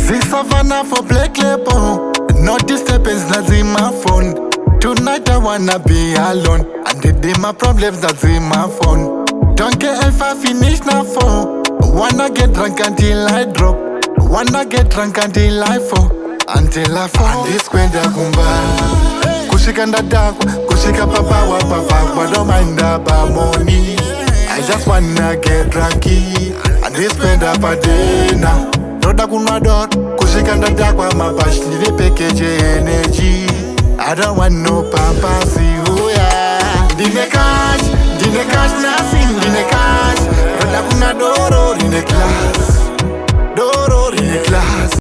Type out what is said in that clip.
This Savannah for black label. No disturbance, that's in my phone. Tonight I wanna be alone. And the day my problems, that's in my phone. Don't care if I finish now for. Wanna get drunk until I drop. Wanna get drunk until I fall. Until I fall. And this kwenda kumba. Kushika ndadakwa, kushika papa wa papa. Don't mind about money. I just wanna get drunky. And this kwenda pa dinner. Roda kunwa door, kushika ndadakwa mabash. Nile package energy. I don't want no papacy, oh yeah. Dine cash nothing, dine cash.